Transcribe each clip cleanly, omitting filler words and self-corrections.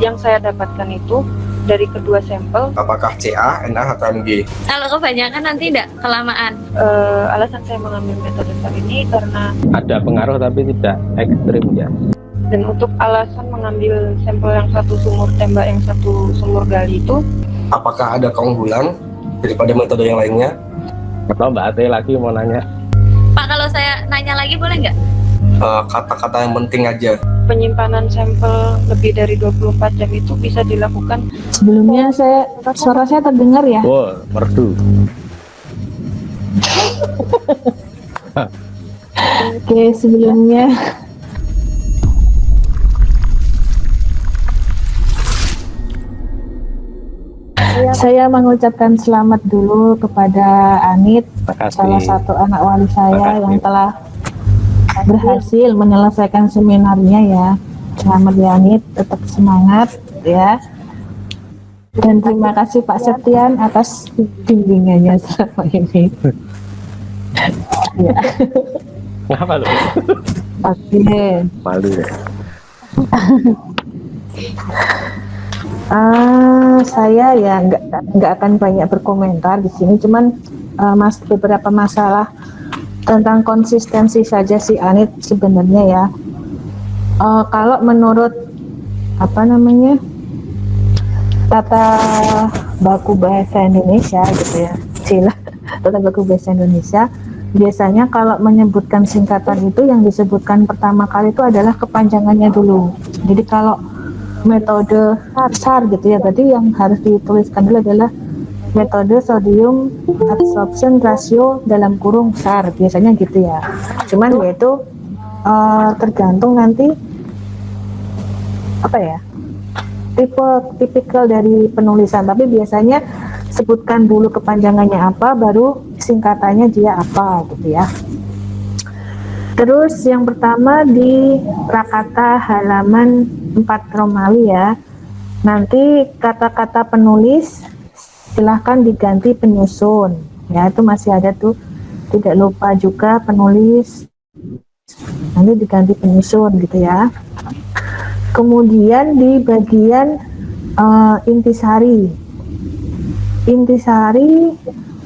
Yang saya dapatkan itu dari kedua sampel. Apakah CA, NA, atau MG? Kalau kebanyakan nanti tidak kelamaan. Alasan saya mengambil metode SAR ini karena ada pengaruh tapi tidak ekstrim ya. Dan untuk alasan mengambil sampel yang satu sumur tembak, yang satu sumur gali itu, apakah ada keunggulan daripada metode yang lainnya? Atau Mbak Ate lagi mau nanya? Pak, kalau saya nanya lagi boleh nggak? Kata-kata yang penting aja. penyimpanan sampel lebih dari 24 jam itu bisa dilakukan. Sebelumnya suara saya terdengar ya? Wow, merdu. Oke, sebelumnya saya mengucapkan selamat dulu kepada Anit, salah satu anak wali saya yang telah berhasil menyelesaikan seminarnya ya. Selamat ya Anit, tetap semangat ya. Dan terima kasih Pak Septian atas bimbingannya selama ini. Ya. Ngapa lu? Oke. Malu ya. Saya ya nggak akan banyak berkomentar di sini, cuman beberapa masalah tentang konsistensi saja si Anit sebenarnya ya. Kalau menurut tata baku bahasa Indonesia gitu ya, tata baku bahasa Indonesia, biasanya kalau menyebutkan singkatan itu yang disebutkan pertama kali itu adalah kepanjangannya dulu. Jadi kalau metode SAR gitu ya, berarti yang harus dituliskan dulu adalah metode sodium absorption ratio dalam kurung SAR, biasanya gitu ya. Cuman yaitu tergantung nanti tipikal dari penulisan, tapi biasanya sebutkan dulu kepanjangannya apa, baru singkatannya dia apa gitu ya. Terus yang pertama di Prakata halaman 4 Romawi ya, nanti kata-kata penulis silahkan diganti penyusun ya, itu masih ada tuh, tidak lupa juga penulis nanti diganti penyusun gitu ya. Kemudian di bagian intisari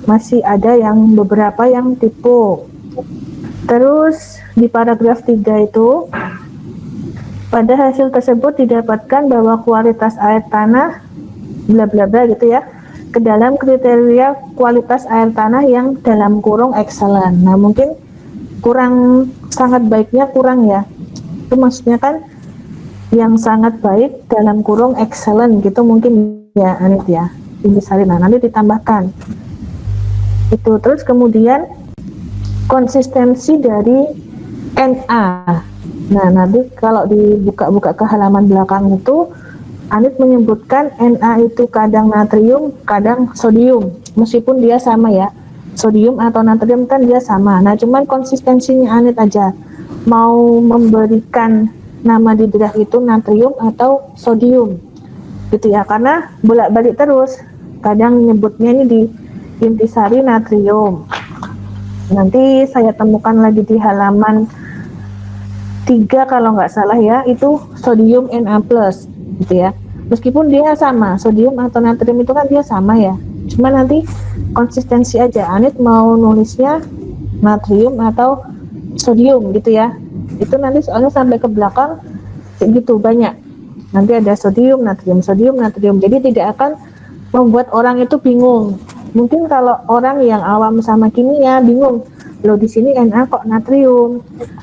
masih ada yang beberapa yang tipe. Terus di paragraf 3 itu, pada hasil tersebut didapatkan bahwa kualitas air tanah bla bla bla gitu ya, ke dalam kriteria kualitas air tanah yang dalam kurung excellent. Nah mungkin kurang, sangat baiknya kurang ya, itu maksudnya kan yang sangat baik dalam kurung excellent gitu mungkin ya Anit ya, intisari. Nah nanti ditambahkan itu. Terus kemudian konsistensi dari Na. Nah nanti kalau dibuka-buka ke halaman belakang itu, Anit menyebutkan Na itu kadang natrium, kadang sodium, meskipun dia sama ya, sodium atau natrium kan dia sama. Nah cuman konsistensinya Anit aja, mau memberikan nama di draft itu natrium atau sodium gitu ya, karena bolak-balik terus, kadang nyebutnya ini di intisari natrium. Nanti saya temukan lagi di halaman 3 kalau nggak salah ya, itu sodium Na+ gitu ya. Meskipun dia sama, sodium atau natrium itu kan dia sama ya. Cuma nanti konsistensi aja, Anit mau nulisnya natrium atau sodium gitu ya. Itu nanti soalnya sampai ke belakang gitu banyak. Nanti ada sodium, natrium, sodium, natrium. Jadi tidak akan membuat orang itu bingung. Mungkin kalau orang yang awam sama kimia bingung, loh di sini Na kok natrium,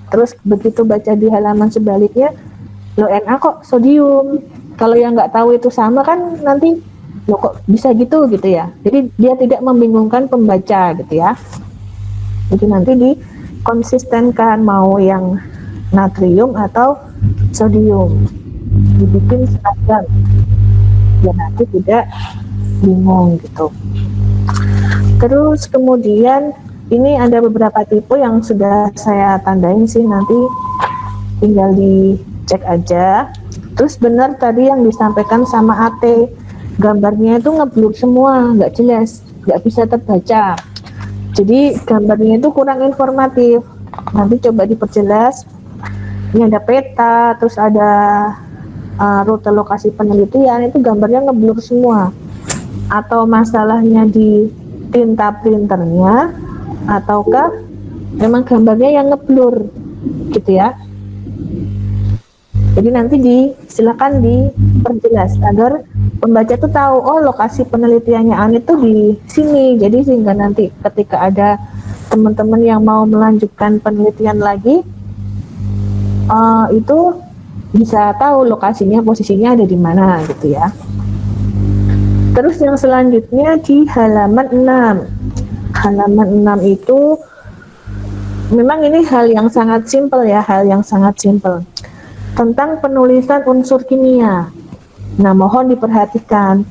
terus begitu baca di halaman sebaliknya, loh Na kok sodium. Kalau yang nggak tahu itu sama kan nanti, loh kok bisa gitu ya. Jadi dia tidak membingungkan pembaca gitu ya. Jadi nanti dikonsistenkan mau yang natrium atau sodium, dibikin seragam biar nanti tidak bingung gitu. Terus kemudian ini ada beberapa tipe yang sudah saya tandain sih, nanti tinggal dicek aja. Terus benar tadi yang disampaikan sama AT, gambarnya itu ngeblur semua, nggak jelas, nggak bisa terbaca. Jadi gambarnya itu kurang informatif. Nanti coba diperjelas. Ini ada peta, terus ada rute lokasi penelitian itu gambarnya ngeblur semua, atau masalahnya di tinta printernya, ataukah memang gambarnya yang ngeblur gitu ya. Jadi nanti silakan diperjelas agar pembaca tuh tahu, oh lokasi penelitiannya Anit tuh di sini. Jadi sehingga nanti ketika ada teman-teman yang mau melanjutkan penelitian lagi, itu bisa tahu lokasinya, posisinya ada di mana gitu ya. Terus yang selanjutnya di halaman 6. Halaman 6 itu memang ini hal yang sangat simpel ya, tentang penulisan unsur kimia. Nah, mohon diperhatikan.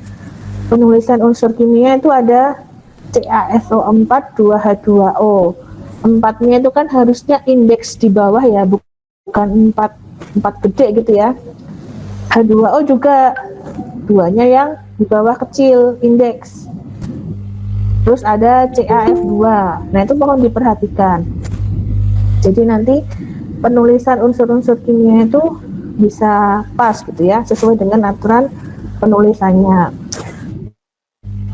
Penulisan unsur kimia itu ada CaSO4 2H2O. 4-nya itu kan harusnya indeks di bawah ya, bukan 4 gede gitu ya. H2O juga 2-nya yang di bawah kecil, indeks. Terus ada CaF2. Nah, itu mohon diperhatikan. Jadi nanti penulisan unsur-unsur kimia itu bisa pas gitu ya, sesuai dengan aturan penulisannya.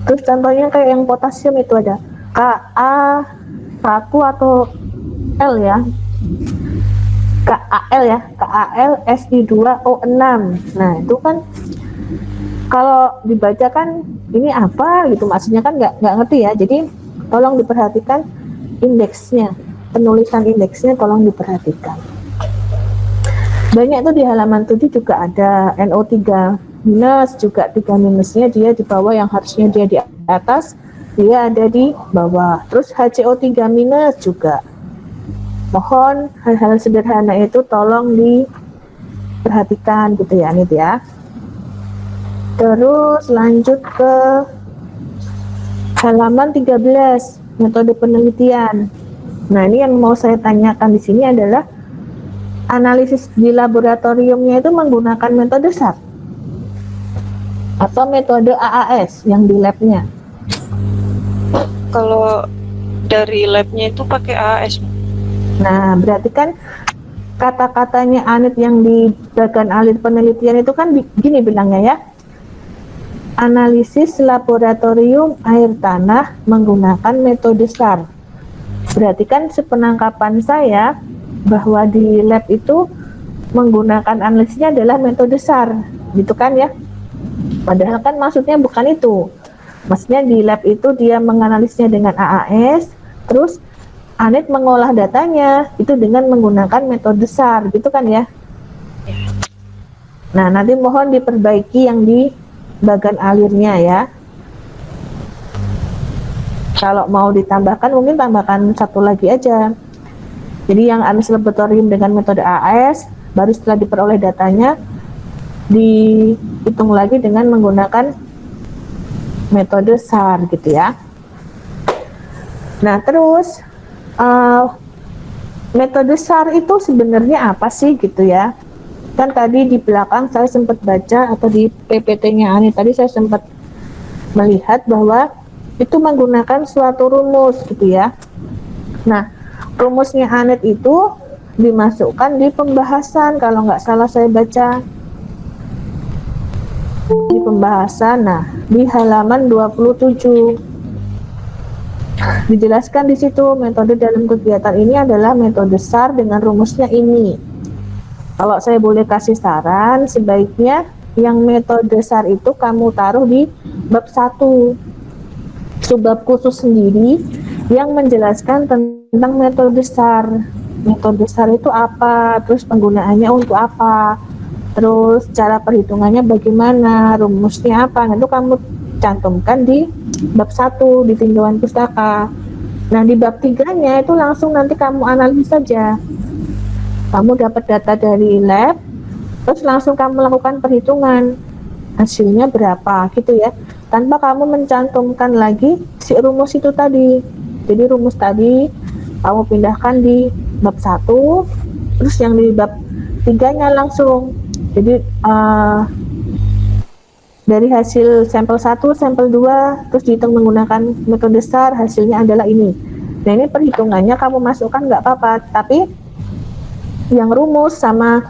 Terus contohnya kayak yang potasium itu ada Ka1 atau L ya, KAL ya, KAL Si2O6. Nah itu kan kalau dibaca kan ini apa gitu, maksudnya kan nggak ngerti ya. Jadi tolong diperhatikan indeksnya, penulisan indeksnya tolong diperhatikan. Banyak tuh di halaman 7 juga ada NO3 minus, juga 3 minusnya dia di bawah, yang harusnya dia di atas dia ada di bawah. Terus HCO3 minus juga. Mohon hal-hal sederhana itu tolong diperhatikan gitu ya, Nit ya. Terus lanjut ke halaman 13, metode penelitian. Nah, ini yang mau saya tanyakan di sini adalah analisis di laboratoriumnya itu menggunakan metode SAT atau metode AAS yang di labnya? Kalau dari labnya itu pakai AAS. Nah, berarti kan kata-katanya Anit yang di bagian alir penelitian itu kan gini bilangnya ya, analisis laboratorium air tanah menggunakan metode SAR. Berarti kan sepenangkapan saya bahwa di lab itu menggunakan analisisnya adalah metode SAR, gitu kan ya. Padahal kan maksudnya bukan itu. Maksudnya di lab itu dia menganalisnya dengan AAS, terus Anit mengolah datanya itu dengan menggunakan metode SAR, gitu kan ya. Nah, nanti mohon diperbaiki yang di bagian alirnya ya. Kalau mau ditambahkan mungkin tambahkan satu lagi aja. Jadi yang analisis laboratorium dengan metode AAS, baru setelah diperoleh datanya dihitung lagi dengan menggunakan metode SAR gitu ya. Nah, terus metode SAR itu sebenarnya apa sih gitu ya? Kan tadi di belakang saya sempat baca, atau di PPT-nya Ani tadi saya sempat melihat bahwa itu menggunakan suatu rumus gitu ya. Nah, rumusnya Anit itu dimasukkan di pembahasan, kalau nggak salah saya baca di pembahasan. Nah, di halaman 27 dijelaskan di situ metode dalam kegiatan ini adalah metode SAR dengan rumusnya ini. Kalau saya boleh kasih saran, sebaiknya yang metode SAR itu kamu taruh di bab 1, subbab khusus sendiri yang menjelaskan tentang metode SAR. Metode SAR itu apa, terus penggunaannya untuk apa, terus cara perhitungannya bagaimana, rumusnya apa. Nah, itu kamu cantumkan di bab 1 di tinjauan pustaka. Nah, di bab 3-nya itu langsung nanti kamu analisis saja. Kamu dapat data dari lab, terus langsung kamu lakukan perhitungan hasilnya berapa gitu ya, tanpa kamu mencantumkan lagi si rumus itu tadi. Jadi rumus tadi kamu pindahkan di bab 1, terus yang di bab 3-nya langsung. Jadi dari hasil sampel 1, sampel 2, terus dihitung menggunakan metode SAR, hasilnya adalah ini. Nah, ini perhitungannya kamu masukkan nggak apa-apa, tapi yang rumus sama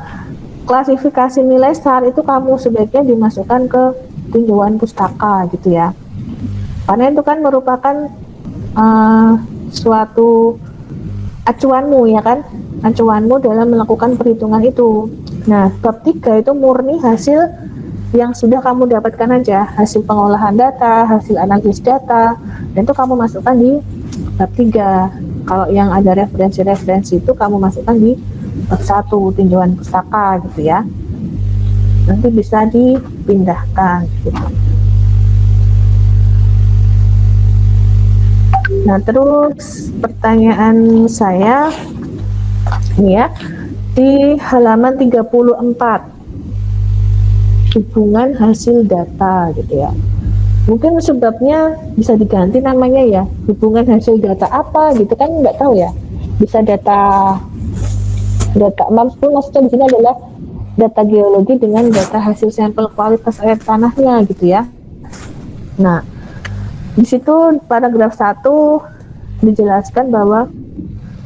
klasifikasi nilai STAR itu kamu sebaiknya dimasukkan ke tinjauan pustaka gitu ya. Karena itu kan merupakan suatu acuanmu ya kan, acuanmu dalam melakukan perhitungan itu. Nah, bab 3 itu murni hasil yang sudah kamu dapatkan aja, hasil pengolahan data, hasil analisis data, dan itu kamu masukkan di bab 3. Kalau yang ada referensi-referensi itu kamu masukkan di bab 1, tinjauan pustaka gitu ya. Nanti bisa dipindahkan gitu. Nah, terus pertanyaan saya ini ya, di halaman 34, hubungan hasil data gitu ya. Mungkin sebabnya bisa diganti namanya ya, hubungan hasil data apa gitu kan, nggak tahu ya. Bisa data maksudnya di sini adalah data geologi dengan data hasil sampel kualitas air tanahnya gitu ya. Nah, di situ paragraf 1 dijelaskan bahwa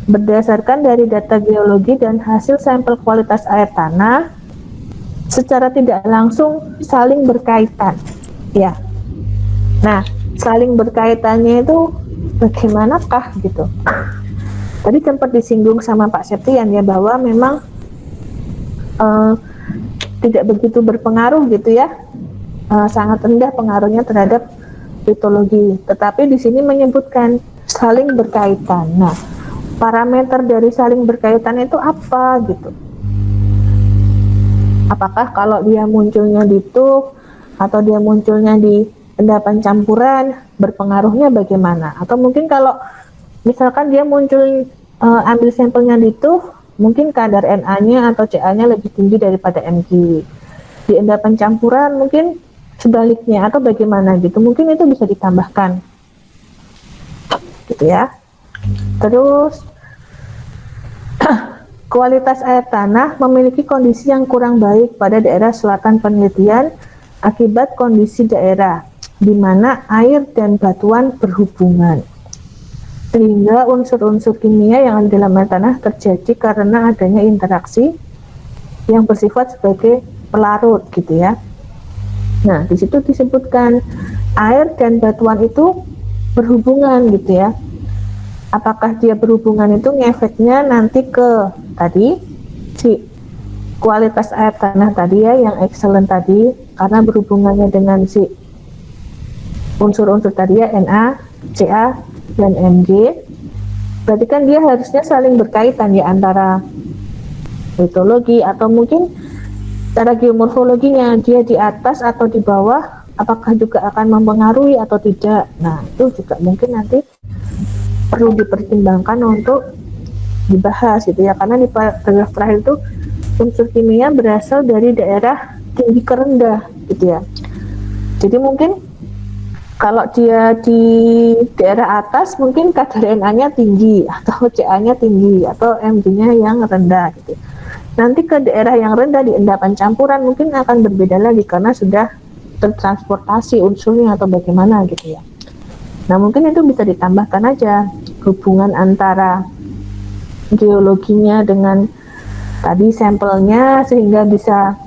berdasarkan dari data geologi dan hasil sampel kualitas air tanah secara tidak langsung saling berkaitan ya. Nah, saling berkaitannya itu bagaimanakah gitu. Tadi sempat disinggung sama Pak Septian ya, bahwa memang tidak begitu berpengaruh gitu ya, sangat rendah pengaruhnya terhadap litologi. Tetapi di sini menyebutkan saling berkaitan. Nah, parameter dari saling berkaitan itu apa gitu? Apakah kalau dia munculnya di TUF atau dia munculnya di endapan campuran, berpengaruhnya bagaimana? Atau mungkin kalau misalkan dia muncul ambil sampelnya di TUF, mungkin kadar Na-nya atau Ca-nya lebih tinggi daripada Mg. Di endapan campuran mungkin sebaliknya atau bagaimana gitu, mungkin itu bisa ditambahkan gitu ya. Terus kualitas air tanah memiliki kondisi yang kurang baik pada daerah selatan penelitian akibat kondisi daerah di mana air dan batuan berhubungan, sehingga unsur-unsur kimia yang ada dalam air tanah terjadi karena adanya interaksi yang bersifat sebagai pelarut gitu ya. Nah, di situ disebutkan air dan batuan itu berhubungan gitu ya. Apakah dia berhubungan itu ngefeknya nanti ke tadi si kualitas air tanah tadi ya, yang excellent tadi, karena berhubungannya dengan si unsur-unsur tadi ya, Na, Ca, dan Mg. Berarti kan dia harusnya saling berkaitan ya antara litologi atau mungkin cara geomorfologinya, dia di atas atau di bawah, apakah juga akan mempengaruhi atau tidak. Nah, itu juga mungkin nanti perlu dipertimbangkan untuk dibahas gitu ya, karena di paragraf terakhir itu unsur kimia berasal dari daerah tinggi ke rendah gitu ya. Jadi mungkin kalau dia di daerah atas mungkin kadar Na-nya tinggi atau Ca-nya tinggi atau Mg-nya yang rendah gitu. Nanti ke daerah yang rendah di endapan campuran mungkin akan berbeda lagi karena sudah tertransportasi unsurnya atau bagaimana gitu ya. Nah, mungkin itu bisa ditambahkan aja hubungan antara geologinya dengan tadi sampelnya sehingga bisa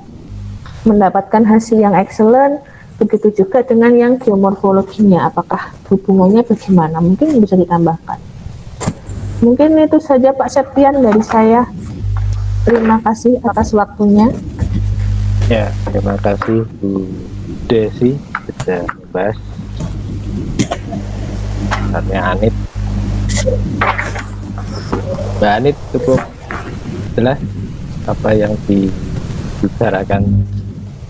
mendapatkan hasil yang excellent. Begitu juga dengan yang geomorfologinya, apakah hubungannya bagaimana, mungkin bisa ditambahkan. Mungkin itu saja Pak Septian dari saya. Terima kasih atas waktunya. Ya, terima kasih Bu Desi sudah membahas. Saatnya Anit. Mbak Anit, cukup jelas apa yang dibicarakan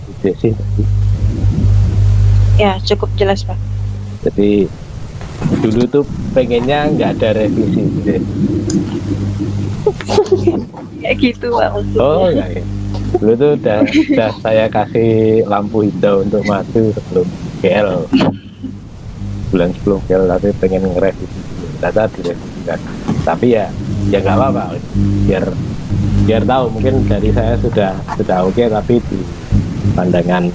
Bu Desi tadi. Ya, cukup jelas Pak. Jadi dulu tuh pengennya nggak ada revisi gitu. Kayak gitu Pak. Oh enggak ya. Dulu tuh udah saya kasih lampu hijau untuk maju sebelum GL, bulan sebelum GL, tapi pengen ngerevisi data direvisikan. Tapi ya nggak apa-apa, biar tahu, mungkin dari saya sudah oke, tapi di pandangan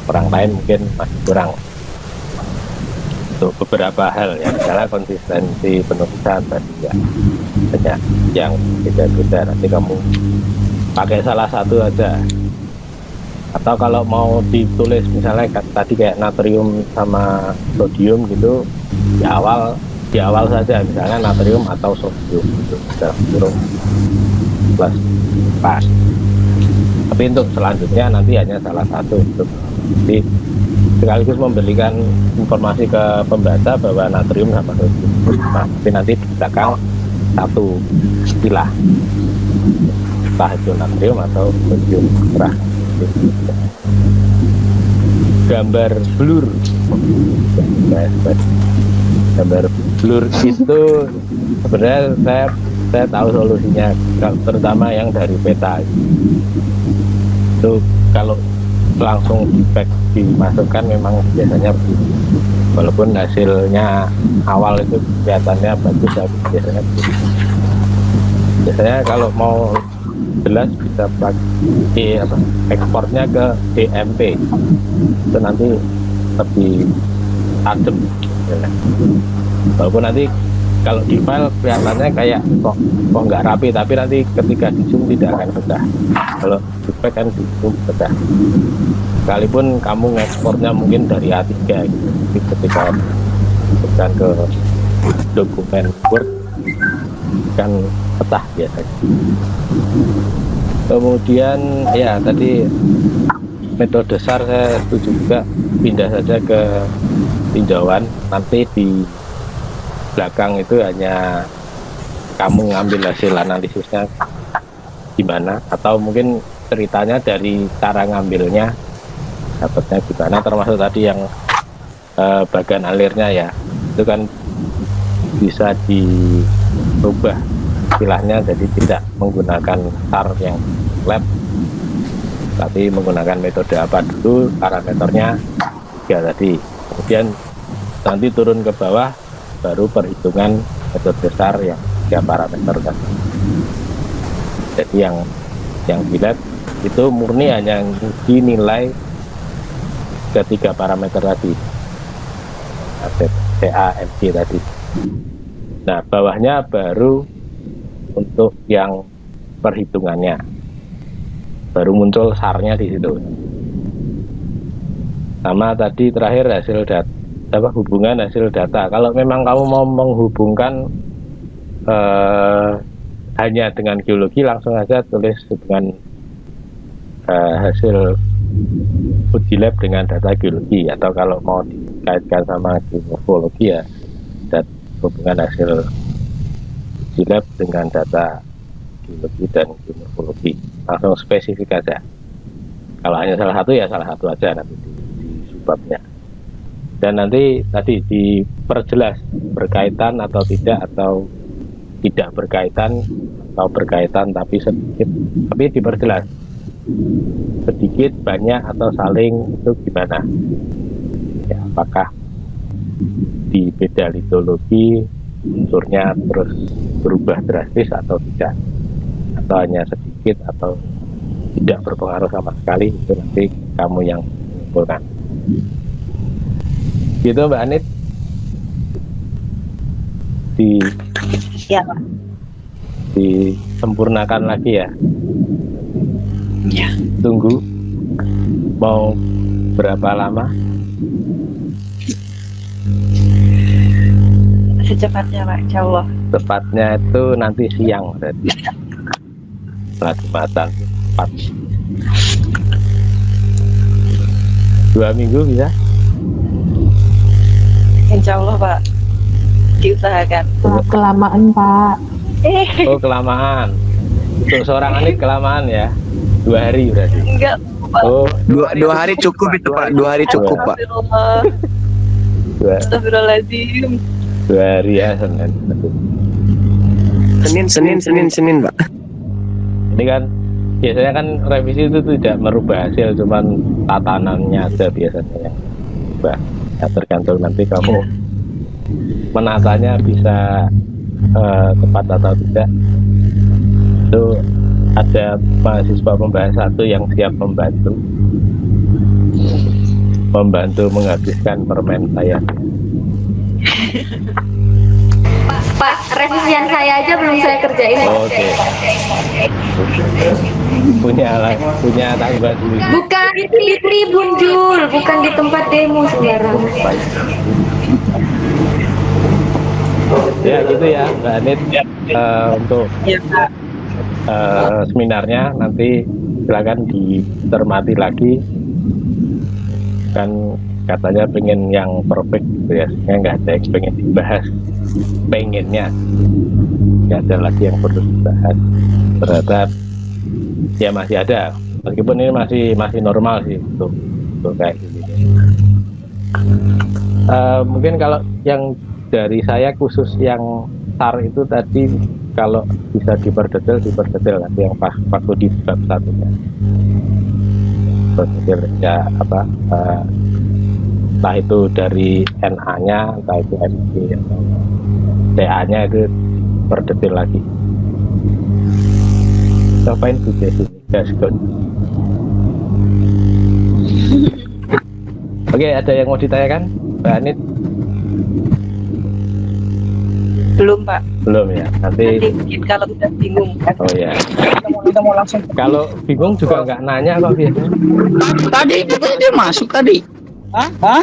orang lain mungkin masih kurang untuk beberapa hal ya, misalnya konsistensi penulisan tadi ya, banyak yang beda-beda. Nanti kamu pakai salah satu aja. Atau kalau mau ditulis misalnya tadi kayak natrium sama sodium gitu, di awal saja misalnya natrium atau sodium gitu, dalam kurung plus pas. Tapi untuk selanjutnya nanti hanya salah satu untuk jadi sekaligus memberikan informasi ke pembaca bahwa natrium sama sodium. Tapi nanti di belakang satu istilah, entah itu natrium atau sodium merah. Gambar blur, gambar blur itu sebenarnya saya tahu solusinya, terutama yang dari peta itu kalau langsung dimasukkan memang biasanya begitu. Walaupun hasilnya awal itu kelihatannya bagus, tapi biasanya begitu. Biasanya kalau mau jelas bisa pakai ekspornya ke DMP, itu nanti lebih adem ya. Walaupun nanti kalau di file kelihatannya kayak kok nggak rapi, tapi nanti ketika di zoom tidak akan pecah. Kalau di spek kan di zoom pecah, sekalipun kamu ngekspornya mungkin dari A3 gitu, tapi ketika masukkan ke dokumen Word kan pecah biasanya. Kemudian ya tadi metode SAR saya setuju juga, pindah saja ke tinjauan, nanti di belakang itu hanya kamu ngambil hasil analisisnya gimana, atau mungkin ceritanya dari cara ngambilnya dapatnya gimana, termasuk tadi yang bagian alirnya ya, itu kan bisa dirubah istilahnya, jadi tidak menggunakan SAR yang lab, tapi menggunakan metode apa dulu, parameternya ya tadi, kemudian nanti turun ke bawah baru perhitungan metode SAR yang 3 parameter kan. Jadi yang di lab itu murni hanya dinilai ketiga parameter tadi, CA, MG tadi. Nah bawahnya baru untuk yang perhitungannya, baru muncul SAR-nya di situ. Sama tadi terakhir hasil data, hubungan hasil data. Kalau memang kamu mau menghubungkan hanya dengan geologi, langsung aja tulis hubungan hasil uji lab dengan data geologi, atau kalau mau dikaitkan sama geomorfologi ya hubungan hasil uji lab dengan data geologi dan geomorfologi, langsung spesifik aja. Kalau hanya salah satu ya salah satu aja nanti di subbabnya. Dan nanti tadi diperjelas berkaitan atau tidak berkaitan, atau berkaitan tapi sedikit, tapi diperjelas sedikit, banyak, atau saling, itu gimana ya, apakah di beda litologi unsurnya terus berubah drastis atau tidak, atau hanya sedikit atau tidak berpengaruh sama sekali, itu nanti kamu yang menyimpulkan gitu Mbak Anit. Ya. Disempurnakan lagi ya. Ya. Tunggu mau berapa lama? Secepatnya Pak, insya Allah. Tepatnya itu nanti siang berarti. Setelah Jumatan 2 minggu bisa? Insya Allah Pak, diusahakan. Kelamaan Pak. Oh kelamaan. Untuk seorang Anit kelamaan ya. 2 hari berarti. Enggak Pak. Oh 2 hari cukup itu Pak, 2 hari cukup Pak. Astagfirullahaladzim. 2 hari ya, Senin Pak. Ini kan biasanya kan revisi itu tidak merubah hasil, cuman tatanannya aja biasanya yang berubah. Ya, tergantung nanti kamu menatanya bisa tepat atau tidak. Itu ada mahasiswa pembahas 1 yang siap membantu menghabiskan permen saya. Pak, revisian saya aja belum saya kerjain. Oke. punya tangga sendiri. Bukan di tribun Jul, bukan di tempat demo sekarang. Ya gitu ya Mbak Anit, untuk seminarnya nanti silakan dicermati lagi, kan katanya pengen yang perfect gitu ya, nggak ada yang pengen dibahas, pengennya nggak ada lagi yang perlu dibahas. Ternyata ya masih ada, meskipun ini masih normal sih untuk kayak gini. Mungkin kalau yang dari saya khusus yang SAR itu tadi, kalau bisa diperdetil nanti yang waktu di bab satunya. Berdetil ya apa, entah itu dari NA-nya, entah itu MC atau TA-nya, itu berdetil lagi. Cobain juga sini, gasgon. Oke, ada yang mau ditanyakan, Mbak Anit? Belum, Pak. Belum ya, nanti Mungkin kalau udah bingung. oh ya, Kita mau langsung. kalau bingung juga nggak nanya kok biasanya. Tadi katanya dia masuk tadi. Hah?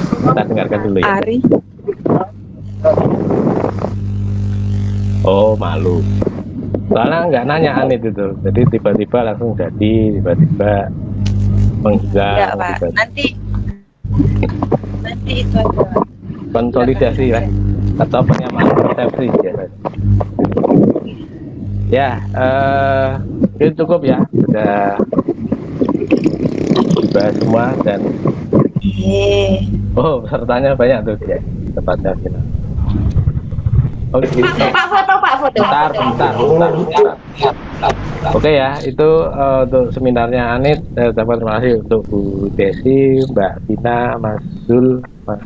Kita dengarkan dulu ya. Ari. Oh, malu. Soalnya nggak nanya Anit itu, jadi tiba-tiba langsung jadi, tiba-tiba menghilang, Enggak, Pak. Nanti itu aja. konsolidasi lah, atau penyamaan persepsi ya. Ya, itu cukup ya, sudah dibahas semua dan oh pesertanya banyak tuh ya, tempatnya final. Oke. Pak foto. Bentar. Oke ya, itu untuk seminarnya Anit. Saya ucapkan terima kasih untuk Bu Desi, Mbak Tina, Mas Zul, Mas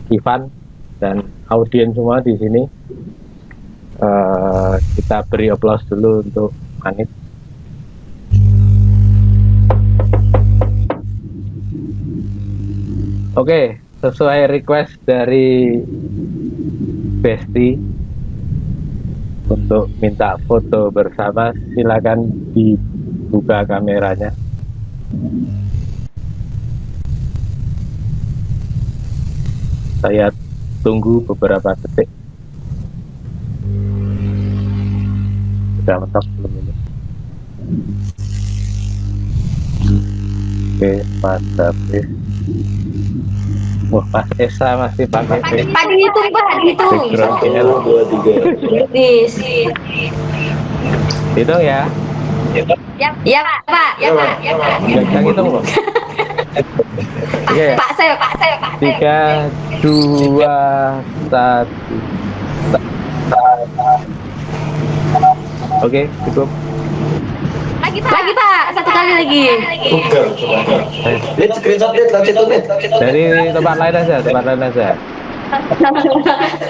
Ivan, dan audiens semua di sini. Kita beri aplaus dulu untuk Anit. Oke, sesuai request dari Besti untuk minta foto bersama, silakan dibuka kameranya. Saya tunggu beberapa detik. Sudah mentok belum ini? Oke, Mas Davis. Wah, Mas Esa masih pakai Pak dihitung, Pak, dihitung. background KL. Dis. Hitung ya. Ya, Pak. Jangan hitung loh. Oke, Pak saya. 3, 2, 1. Oke, cukup. Lagi, Pak. Satu kali lagi. Lihat screenshot, lihat lanjut. Dari tempat lain aja.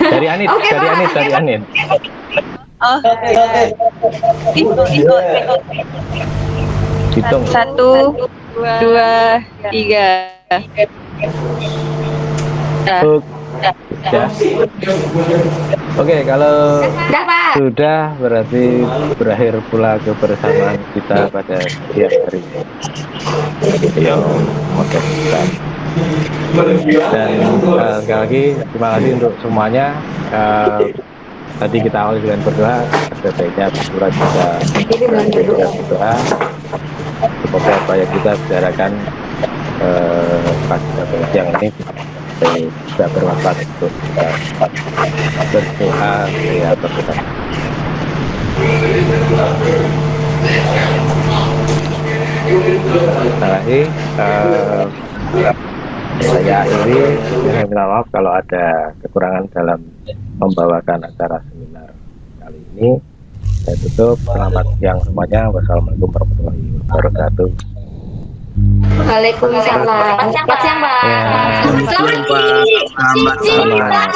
Dari Anit. Oh, Hitung. 1, 2, 3. Ya. Oke, kalau Udah, Pak. sudah berarti berakhir pula kebersamaan kita pada siang hari ini. Yo, oke, dan sekali lagi terima kasih untuk semuanya. Tadi kita awali dengan berdoa, sebaiknya berdoa kita berdoa. Semoga apa yang kita bicarakan pada siang ini bisa bermanfaat untuk kita berdoa ya berdoa. Saya akhiri dengan minta maaf kalau ada kekurangan dalam membawakan acara seminar kali ini. Saya tutup. Selamat siang semuanya. Wassalamualaikum warahmatullahi wabarakatuh. Waalaikumsalam. Selamat siang, Pak. Selamat.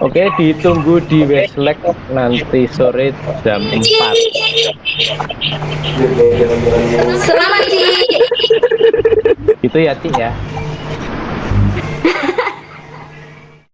Oke, ditunggu di Westlake nanti sore jam 4. Selamat, Ci. Itu ya, Ci ya.